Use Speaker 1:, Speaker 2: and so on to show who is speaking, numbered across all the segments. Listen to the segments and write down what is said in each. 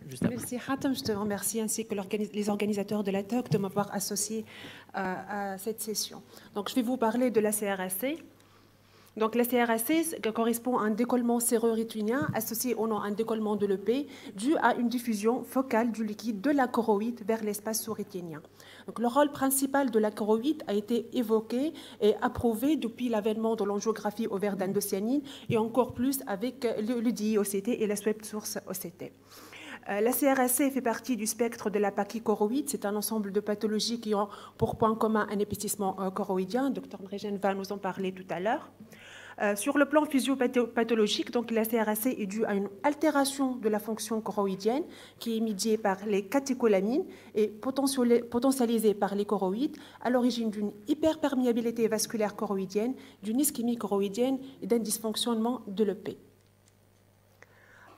Speaker 1: Juste après.
Speaker 2: Merci Hatem, je te remercie ainsi que les organisateurs de la TOC de m'avoir associé à cette session. Donc je vais vous parler de la CRSC. Donc la CRSC correspond à un décollement sérorétinien associé au nom à un décollement de l'EP dû à une diffusion focale du liquide de la choroïde vers l'espace sous-rétinien. Donc le rôle principal de la choroïde a été évoqué et approuvé depuis l'avènement de l'angiographie ovaire d'indocyanine et encore plus avec le DIOCT et la swept source OCT. La CRSC fait partie du spectre de la pachychoroïde. C'est un ensemble de pathologies qui ont pour point commun un épaississement choroïdien. Dr Ndrejen va nous en parler tout à l'heure. Sur le plan physiopathologique, donc la CRSC est due à une altération de la fonction choroïdienne qui est médiée par les catécholamines et potentialisée par les choroïdes à l'origine d'une hyperperméabilité vasculaire choroïdienne, d'une ischémie choroïdienne et d'un dysfonctionnement de l'EP.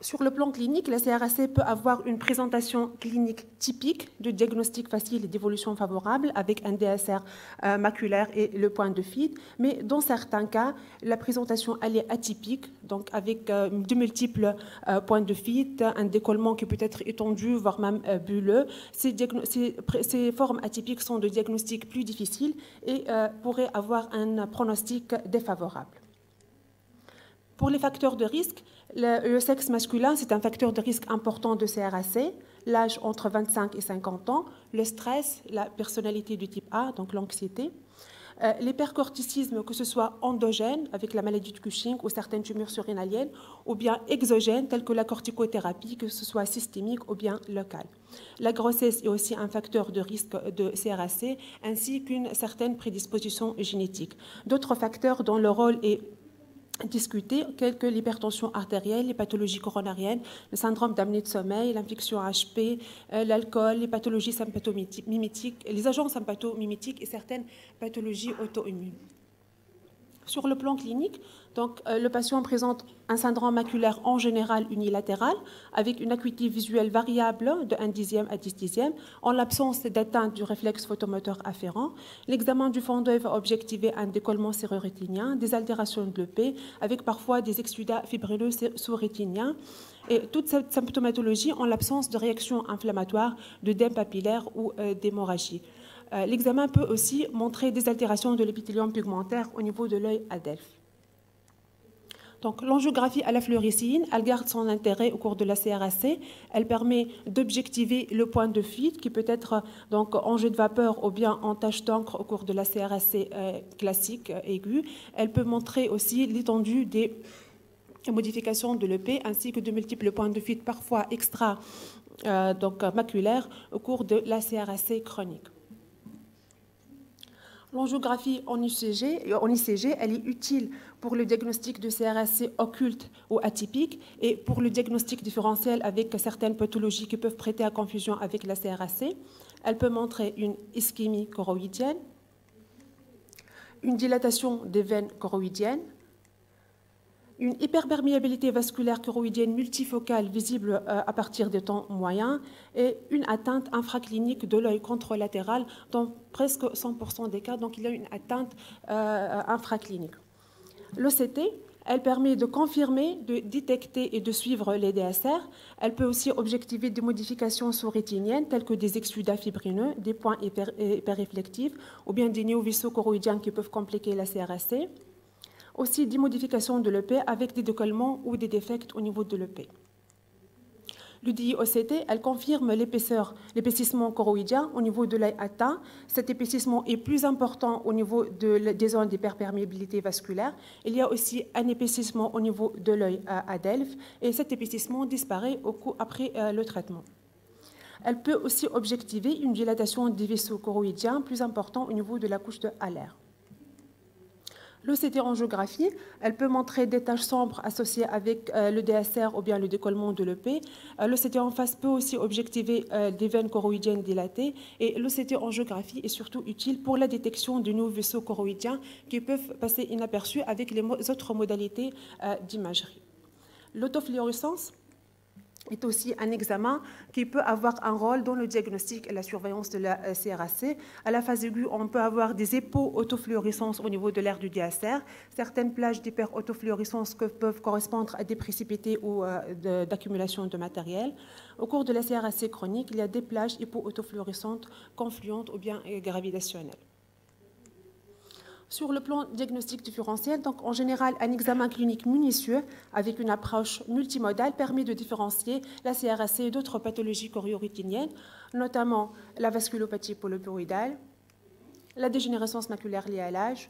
Speaker 2: Sur le plan clinique, la CRSC peut avoir une présentation clinique typique de diagnostic facile et d'évolution favorable avec un DSR maculaire et le point de FID, mais dans certains cas, la présentation elle est atypique, donc avec de multiples points de FID, un décollement qui peut être étendu, voire même bulleux. Ces formes atypiques sont de diagnostic plus difficiles et pourraient avoir un pronostic défavorable. Pour les facteurs de risque, le sexe masculin, c'est un facteur de risque important de CRSC, l'âge entre 25 et 50 ans, le stress, la personnalité du type A, donc l'anxiété, l'hypercorticisme, que ce soit endogène, avec la maladie de Cushing ou certaines tumeurs surrénaliennes, ou bien exogène, telles que la corticothérapie, que ce soit systémique ou bien locale. La grossesse est aussi un facteur de risque de CRSC, ainsi qu'une certaine prédisposition génétique. D'autres facteurs dont le rôle est discuter, tels que l'hypertension artérielle, les pathologies coronariennes, le syndrome d'apnée de sommeil, l'infection HP, l'alcool, les pathologies sympathomimétiques, les agents sympathomimétiques et certaines pathologies auto-immunes. Sur le plan clinique, donc, le patient présente un syndrome maculaire en général unilatéral avec une acuité visuelle variable de 1/10 à 10/10 en l'absence d'atteinte du réflexe photomoteur afférent. L'examen du fond d'œil va objectiver un décollement sérorétinien, des altérations de l'EP avec parfois des exsudats fibrineux sous-rétiniens et toute cette symptomatologie en l'absence de réaction inflammatoire, d'œdème papillaire ou d'hémorragie. L'examen peut aussi montrer des altérations de l'épithélium pigmentaire au niveau de l'œil adelphe. Donc, l'angiographie à la fluorescine, elle garde son intérêt au cours de la CRSC. Elle permet d'objectiver le point de FID qui peut être donc en jet de vapeur ou bien en tache d'encre au cours de la CRSC classique aiguë. Elle peut montrer aussi l'étendue des modifications de l'EP ainsi que de multiples points de FID parfois extra maculaires au cours de la CRSC chronique. L'angiographie en ICG, elle est utile pour le diagnostic de CRSC occulte ou atypique et pour le diagnostic différentiel avec certaines pathologies qui peuvent prêter à confusion avec la CRSC. Elle peut montrer une ischémie choroïdienne, une dilatation des veines choroïdiennes, une hyperperméabilité vasculaire choroïdienne multifocale visible à partir des temps moyens et une atteinte infraclinique de l'œil contralatéral dans presque 100% des cas, donc il y a une atteinte infraclinique. L'OCT, elle permet de confirmer, de détecter et de suivre les DSR. Elle peut aussi objectiver des modifications sous-rétiniennes telles que des exsudats fibrineux, des points hyperréflectifs ou bien des néovaisseaux choroïdiens qui peuvent compliquer la CRSC. Aussi des modifications de l'EP avec des décollements ou des défects au niveau de l'EP. L'UDI-OCT, elle confirme l'épaississement choroïdien au niveau de l'œil atteint. Cet épaississement est plus important au niveau des zones d'hyperperméabilité vasculaire. Il y a aussi un épaississement au niveau de l'œil adelphe et cet épaississement disparaît après le traitement. Elle peut aussi objectiver une dilatation des vaisseaux choroïdiens plus important au niveau de la couche de Haller. L'OCT angiographie, elle peut montrer des taches sombres associées avec le DSR ou bien le décollement de l'EP. L'OCT en face peut aussi objectiver des veines choroïdiennes dilatées et l'OCT angiographie est surtout utile pour la détection de nouveaux vaisseaux choroïdiens qui peuvent passer inaperçus avec les autres modalités d'imagerie. L'autofluorescence, est aussi un examen qui peut avoir un rôle dans le diagnostic et la surveillance de la CRAC. À la phase aiguë, on peut avoir des hypo-autofluorescences au niveau de l'aire du diastère, certaines plages d'hyper-autofluorescence peuvent correspondre à des précipités ou d'accumulation de matériel. Au cours de la CRAC chronique, il y a des plages hypo-autofluorescentes confluentes ou bien gravitationnelles. Sur le plan diagnostic différentiel, donc en général, un examen clinique minutieux avec une approche multimodale permet de différencier la CRAC et d'autres pathologies chorio-rétiniennes, notamment la vasculopathie polyporoïdale, la dégénérescence maculaire liée à l'âge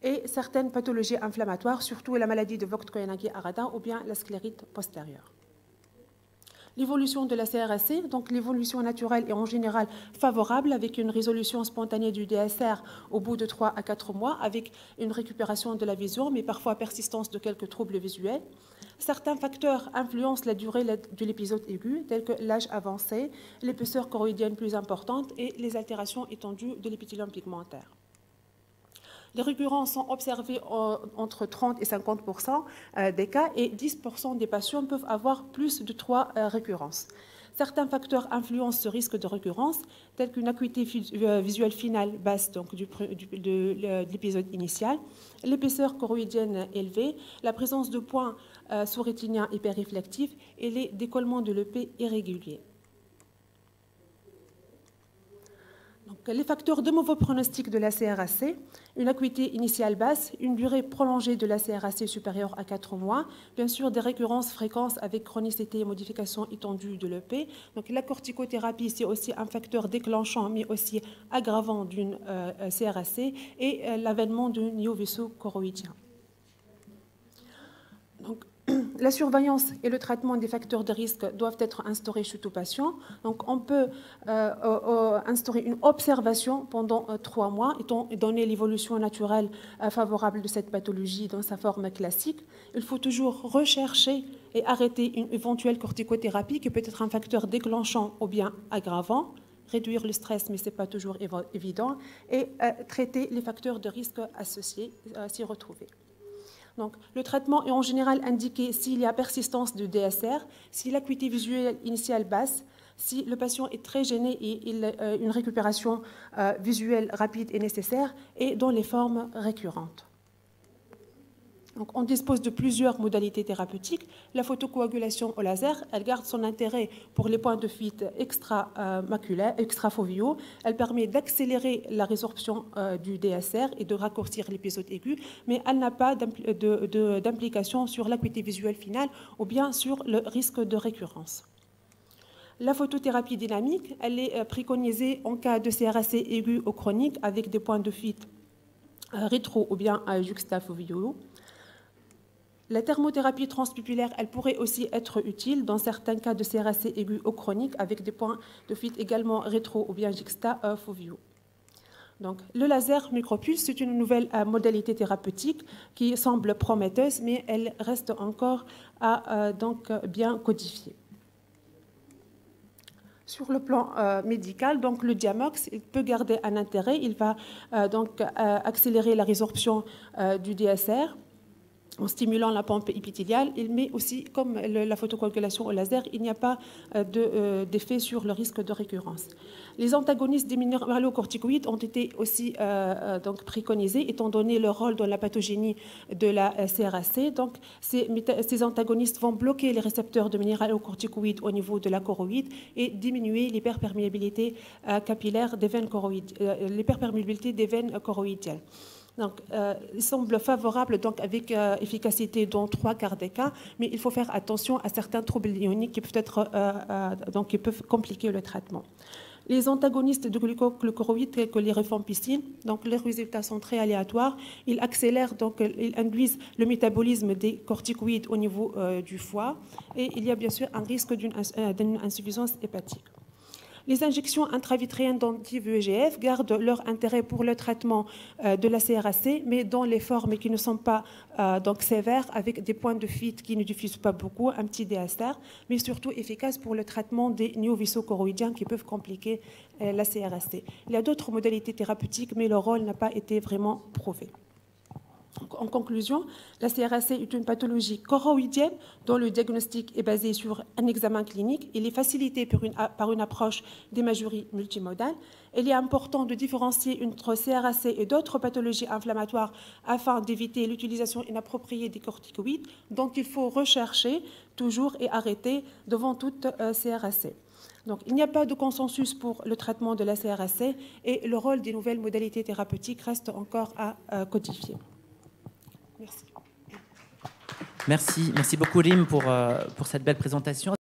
Speaker 2: et certaines pathologies inflammatoires, surtout la maladie de Vogt-Koyanagi-Arada ou bien la sclérite postérieure. L'évolution de la CRAC, donc l'évolution naturelle est en général favorable avec une résolution spontanée du DSR au bout de 3 à 4 mois avec une récupération de la vision, mais parfois persistance de quelques troubles visuels. Certains facteurs influencent la durée de l'épisode aigu, tels que l'âge avancé, l'épaisseur choroïdienne plus importante et les altérations étendues de l'épithélium pigmentaire. Les récurrences sont observées entre 30 et 50% des cas et 10% des patients peuvent avoir plus de 3 récurrences. Certains facteurs influencent ce risque de récurrence, tels qu'une acuité visuelle finale basse donc de l'épisode initial, l'épaisseur choroïdienne élevée, la présence de points sous-rétiniens hyperréflectifs et les décollements de l'EP irréguliers. Donc, les facteurs de mauvais pronostic de la CRAC, une acuité initiale basse, une durée prolongée de la CRAC supérieure à 4 mois, bien sûr des récurrences fréquentes avec chronicité et modification étendue de l'EP. Donc, la corticothérapie, c'est aussi un facteur déclenchant, mais aussi aggravant d'une CRAC et l'avènement d'un néovaisseau choroïdien. Donc, la surveillance et le traitement des facteurs de risque doivent être instaurés chez tout patient. Donc, on peut instaurer une observation pendant 3 mois, étant donné l'évolution naturelle favorable de cette pathologie dans sa forme classique. Il faut toujours rechercher et arrêter une éventuelle corticothérapie qui peut être un facteur déclenchant ou bien aggravant, réduire le stress, mais ce n'est pas toujours évident, et traiter les facteurs de risque associés s'y retrouver. Donc, le traitement est en général indiqué s'il y a persistance de DSR, si l'acuité visuelle initiale basse, si le patient est très gêné et une récupération visuelle rapide est nécessaire, et dans les formes récurrentes. Donc, on dispose de plusieurs modalités thérapeutiques. La photocoagulation au laser, elle garde son intérêt pour les points de fuite extramaculaires, extrafoveaux. Elle permet d'accélérer la résorption du DSR et de raccourcir l'épisode aigu, mais elle n'a pas d'implication sur l'acuité visuelle finale ou bien sur le risque de récurrence. La photothérapie dynamique, elle est préconisée en cas de CRAC aigu ou chronique avec des points de fuite rétro ou bien juxtafoveaux. La thermothérapie transpupulaire, elle pourrait aussi être utile dans certains cas de CRAC aigu ou chronique avec des points de fuite également rétro ou bien juxtafoveaux. Donc, le laser micropulse, c'est une nouvelle modalité thérapeutique qui semble prometteuse, mais elle reste encore à bien codifier. Sur le plan médical, donc, le diamox il peut garder un intérêt, il va accélérer la résorption du DSR en stimulant la pompe épithéliale, mais aussi, comme la photocoagulation au laser, il n'y a pas d'effet sur le risque de récurrence. Les antagonistes des minéralocorticoïdes ont été aussi préconisés, étant donné leur rôle dans la pathogénie de la CRAC. Donc, ces antagonistes vont bloquer les récepteurs de minéralocorticoïdes au niveau de la choroïde et diminuer l'hyperperméabilité capillaire des veines l'hyperperméabilité des veines choroïdiennes. Donc, il semble favorable avec efficacité dans 3/4 des cas, mais il faut faire attention à certains troubles ioniques qui peuvent compliquer le traitement. Les antagonistes de glucoglucoroïdes tels que les rifampicines, donc les résultats sont très aléatoires. Ils accélèrent, ils induisent le métabolisme des corticoïdes au niveau du foie et il y a bien sûr un risque d'une insuffisance hépatique. Les injections intravitréennes d'anti-VEGF gardent leur intérêt pour le traitement de la CRAC, mais dans les formes qui ne sont pas sévères, avec des points de fuite qui ne diffusent pas beaucoup, un petit DSR, mais surtout efficaces pour le traitement des néovaisseaux choroïdiens qui peuvent compliquer la CRAC. Il y a d'autres modalités thérapeutiques, mais leur rôle n'a pas été vraiment prouvé. En conclusion, la CRSC est une pathologie choroïdienne dont le diagnostic est basé sur un examen clinique. Il est facilité par une approche d'imagerie multimodale. Il est important de différencier entre CRSC et d'autres pathologies inflammatoires afin d'éviter l'utilisation inappropriée des corticoïdes. Donc, il faut rechercher toujours et arrêter devant toute CRSC. Donc, il n'y a pas de consensus pour le traitement de la CRSC et le rôle des nouvelles modalités thérapeutiques reste encore à codifier. Merci.
Speaker 1: Merci beaucoup, Rim, pour cette belle présentation.